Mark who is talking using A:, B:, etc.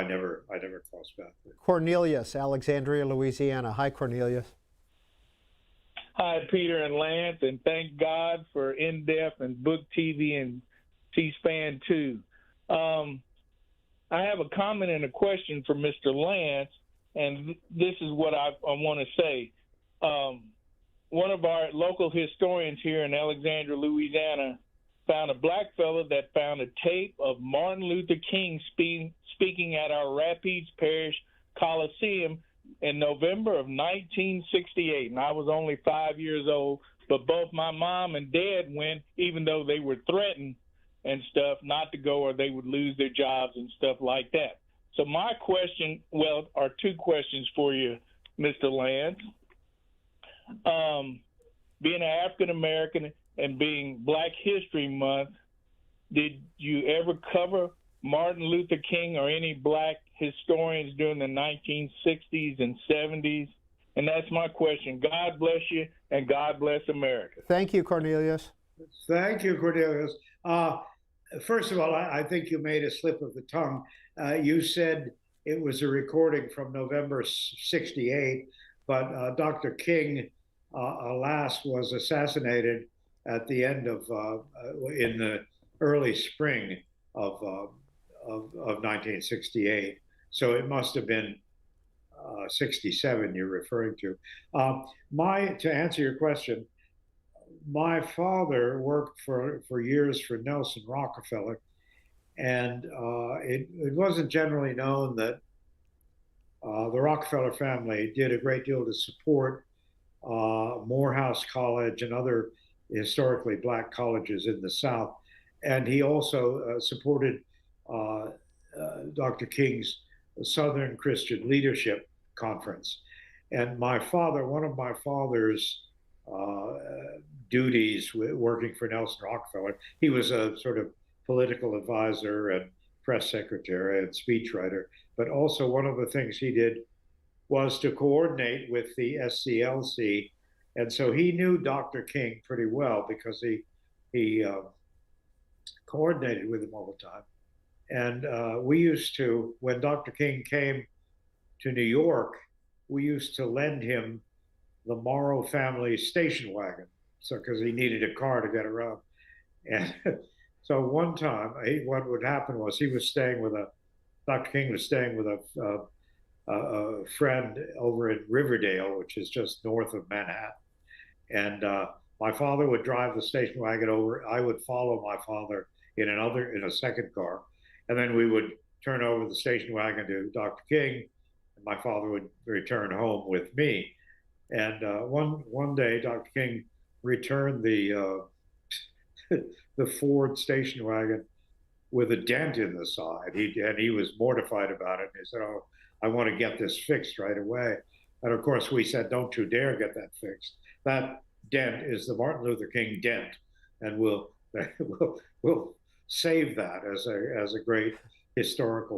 A: I never crossed paths with.
B: Cornelius, Alexandria, Louisiana. Hi, Cornelius.
C: Hi, Peter and Lance, and thank God for In-Depth and Book TV and C-SPAN too. I have a comment and a question for Mr. Lance, and this is what I want to say. One of our local historians here in Alexandria, Louisiana, found a black fellow that found a tape of Martin Luther King speaking at our Rapides Parish Coliseum in November of 1968, and I was only 5 years old, but both my mom and dad went, even though they were threatened and stuff not to go or they would lose their jobs and stuff like that. So my question, are two questions for you, Mr. Lance. Being an African-American and being Black History Month, did you ever cover Martin Luther King or any black historians during the 1960s and 70s? And that's my question. God bless you, and God bless America.
B: Thank you, Cornelius.
A: Thank you, Cornelius. First of all, I think you made a slip of the tongue. You said it was a recording from November 68, but Dr. King, alas, was assassinated at the end of, in the early spring of 1968. So it must have been 67 you're referring to. To answer your question, my father worked for years for Nelson Rockefeller, and it wasn't generally known that the Rockefeller family did a great deal to support Morehouse College and other historically black colleges in the South. And he also supported Dr. King's Southern Christian Leadership Conference. And my father, one of my father's duties working for Nelson Rockefeller, he was a sort of political advisor and press secretary and speechwriter, but also one of the things he did was to coordinate with the SCLC. And so he knew Dr. King pretty well because he coordinated with him all the time. And we used to, when Dr. King came to New York, we used to lend him the Morrow family station wagon, so because he needed a car to get around. And so one time, what would happen was Dr. King was staying with a friend over in Riverdale, which is just north of Manhattan. And my father would drive the station wagon over. I would follow my father in a second car. And then we would turn over the station wagon to Dr. King, and my father would return home with me. And one day, Dr. King returned the the Ford station wagon with a dent in the side. He was mortified about it. He said, "Oh, I want to get this fixed right away." And of course, we said, "Don't you dare get that fixed. That dent is the Martin Luther King dent, and we'll save that as a great historical